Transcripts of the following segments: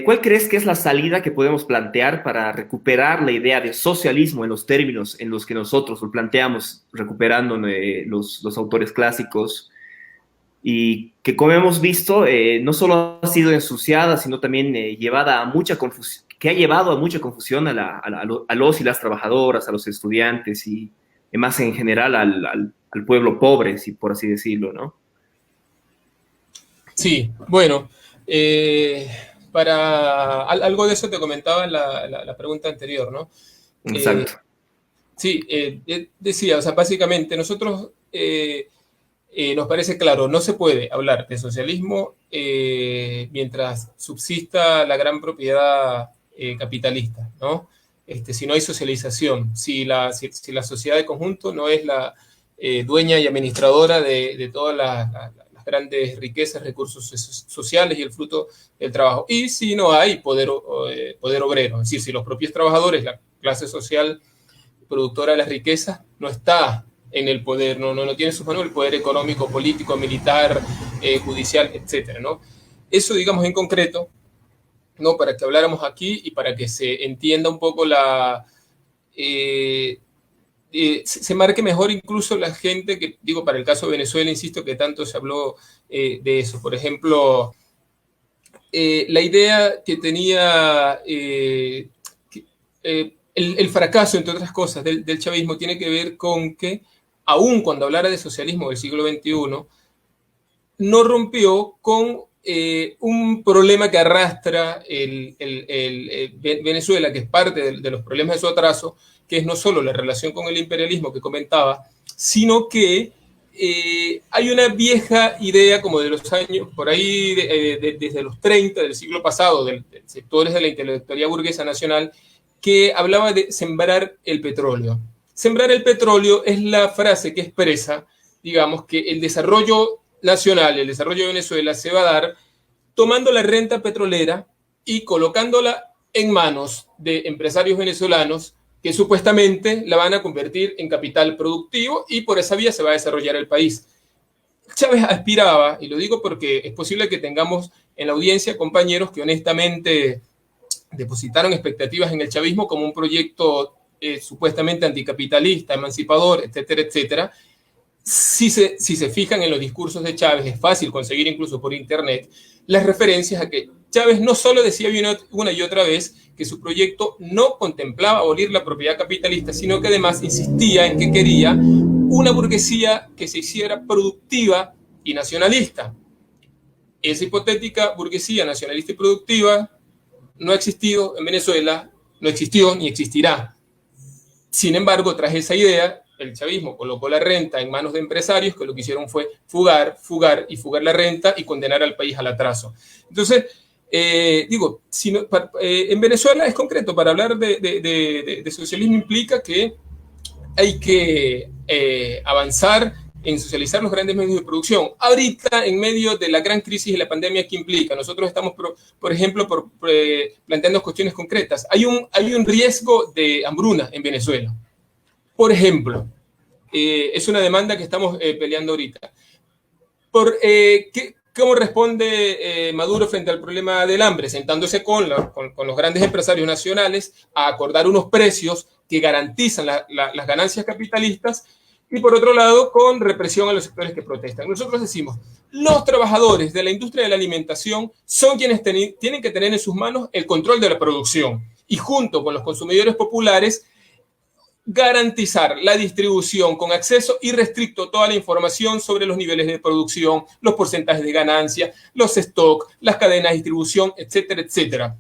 ¿Cuál crees que es la salida que podemos plantear para recuperar la idea de socialismo en los términos en los que nosotros lo planteamos, recuperando los autores clásicos? Y que, como hemos visto, no solo ha sido ensuciada, sino también llevada a mucha confusión, que ha llevado a mucha confusión a los y las trabajadoras, a los estudiantes y más en general al pueblo pobre, si por así decirlo, ¿no? Sí, bueno, eh, algo de eso te comentaba en la pregunta anterior, ¿no? Eh, Exacto. sí, decía, o sea, básicamente nosotros nos parece claro, no se puede hablar de socialismo mientras subsista la gran propiedad capitalista, ¿no? Si no hay socialización, si la sociedad de conjunto no es la dueña y administradora de todas las grandes riquezas, recursos sociales y el fruto del trabajo. Y si no hay poder obrero, es decir, si los propios trabajadores, la clase social productora de las riquezas, no está en el poder, no tiene en sus manos el poder económico, político, militar, judicial, etcétera, ¿no? Eso, digamos, en concreto, ¿no? Para que habláramos aquí y para que se entienda un poco se marque mejor incluso la gente que, digo, para el caso de Venezuela, insisto que tanto se habló de eso. Por ejemplo, la idea que tenía el fracaso, entre otras cosas, del chavismo tiene que ver con que, aun cuando hablara de socialismo del siglo XXI, no rompió con un problema que arrastra Venezuela, que es parte de los problemas de su atraso, que es no solo la relación con el imperialismo que comentaba, sino que hay una vieja idea como de los años, por ahí, desde los 30 del siglo pasado, de sectores de la intelectualidad burguesa nacional, que hablaba de sembrar el petróleo. Sembrar el petróleo es la frase que expresa, digamos, que el desarrollo nacional, el desarrollo de Venezuela se va a dar tomando la renta petrolera y colocándola en manos de empresarios venezolanos que supuestamente la van a convertir en capital productivo y por esa vía se va a desarrollar el país. Chávez aspiraba, y lo digo porque es posible que tengamos en la audiencia compañeros que honestamente depositaron expectativas en el chavismo como un proyecto supuestamente anticapitalista, emancipador, etcétera, etcétera. Si se fijan en los discursos de Chávez, es fácil conseguir incluso por internet las referencias a que Chávez no solo decía una y otra vez que su proyecto no contemplaba abolir la propiedad capitalista, sino que además insistía en que quería una burguesía que se hiciera productiva y nacionalista. Esa hipotética burguesía nacionalista y productiva no ha existido en Venezuela, no existió ni existirá. Sin embargo, tras esa idea, el chavismo colocó la renta en manos de empresarios que lo que hicieron fue fugar la renta y condenar al país al atraso. Entonces, digo, en Venezuela es concreto, para hablar de socialismo implica que hay que avanzar en socializar los grandes medios de producción. Ahorita, en medio de la gran crisis y la pandemia que implica, nosotros estamos, por ejemplo, planteando cuestiones concretas. Hay un riesgo de hambruna en Venezuela. Por ejemplo, es una demanda que estamos peleando ahorita. ¿Cómo responde Maduro frente al problema del hambre? Sentándose con los grandes empresarios nacionales a acordar unos precios que garantizan las ganancias capitalistas y, por otro lado, con represión a los sectores que protestan. Nosotros decimos, los trabajadores de la industria de la alimentación son quienes tienen que tener en sus manos el control de la producción y, junto con los consumidores populares, garantizar la distribución con acceso irrestricto a toda la información sobre los niveles de producción, los porcentajes de ganancia, los stocks, las cadenas de distribución, etcétera, etcétera.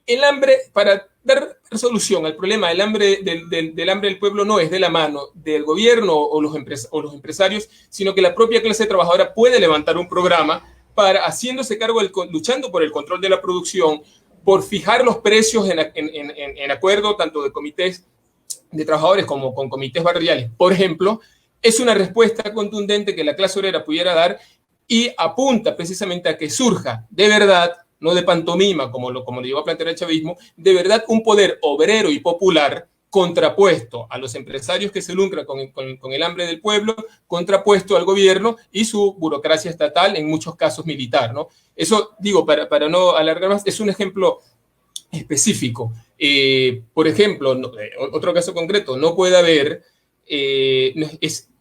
El hambre, para dar solución al problema del hambre del pueblo, no es de la mano del gobierno o los empresarios, sino que la propia clase trabajadora puede levantar un programa para, haciéndose cargo, luchando por el control de la producción, por fijar los precios en acuerdo tanto de comités de trabajadores como con comités barriales, por ejemplo, es una respuesta contundente que la clase obrera pudiera dar y apunta precisamente a que surja de verdad, no de pantomima, como lo llevó a plantear el chavismo, de verdad un poder obrero y popular contrapuesto a los empresarios que se lucran con el hambre del pueblo, contrapuesto al gobierno y su burocracia estatal, en muchos casos militar, ¿no? Eso, digo, para no alargar más, es un ejemplo específico. Por ejemplo, otro caso concreto, no puede haber,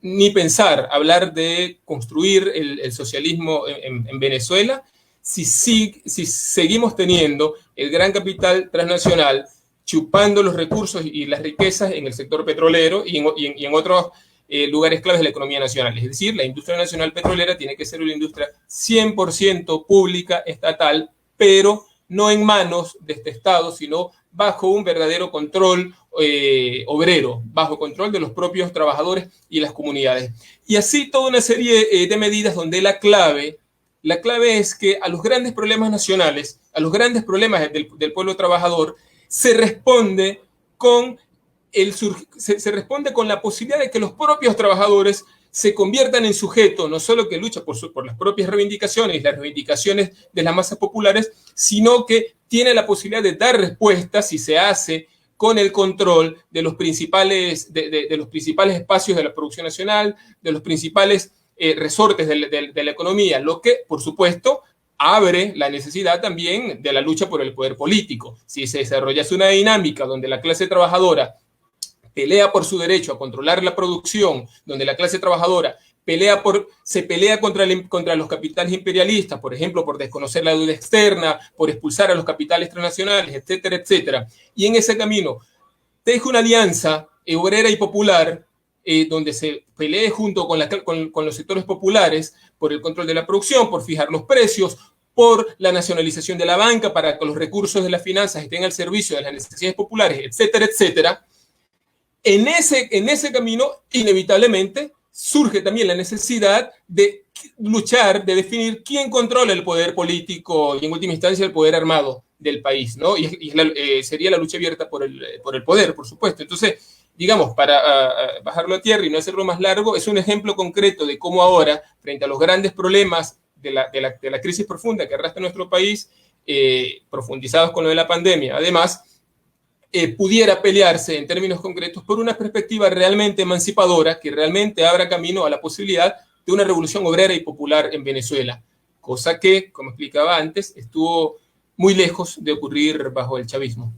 ni pensar, hablar de construir el socialismo en Venezuela si seguimos teniendo el gran capital transnacional chupando los recursos y las riquezas en el sector petrolero y en otros lugares claves de la economía nacional. Es decir, la industria nacional petrolera tiene que ser una industria 100% pública, estatal, pero no en manos de este Estado, sino bajo un verdadero control obrero, bajo control de los propios trabajadores y las comunidades. Y así toda una serie de medidas donde la clave es que a los grandes problemas nacionales, a los grandes problemas del pueblo trabajador, se responde con la posibilidad de que los propios trabajadores se conviertan en sujetos, no solo que lucha por las propias reivindicaciones y las reivindicaciones de las masas populares, sino que tiene la posibilidad de dar respuestas si se hace con el control de los principales, de los principales espacios de la producción nacional, de los principales resortes de la economía, lo que, por supuesto, abre la necesidad también de la lucha por el poder político. Si se desarrolla una dinámica donde la clase trabajadora pelea por su derecho a controlar la producción, donde la clase trabajadora se pelea contra los capitales imperialistas, por ejemplo, por desconocer la deuda externa, por expulsar a los capitales transnacionales, etcétera, etcétera. Y en ese camino teje una alianza obrera y popular donde se pelee junto con los sectores populares por el control de la producción, por fijar los precios, por la nacionalización de la banca para que los recursos de las finanzas estén al servicio de las necesidades populares, etcétera, etcétera. En ese camino, inevitablemente, surge también la necesidad de luchar, de definir quién controla el poder político y, en última instancia, el poder armado del país, ¿no? Sería la lucha abierta por el poder, por supuesto. Entonces, digamos, para bajarlo a tierra y no hacerlo más largo, es un ejemplo concreto de cómo ahora, frente a los grandes problemas de la crisis profunda que arrastra nuestro país, profundizados con lo de la pandemia, además, pudiera pelearse en términos concretos por una perspectiva realmente emancipadora que realmente abra camino a la posibilidad de una revolución obrera y popular en Venezuela, cosa que, como explicaba antes, estuvo muy lejos de ocurrir bajo el chavismo.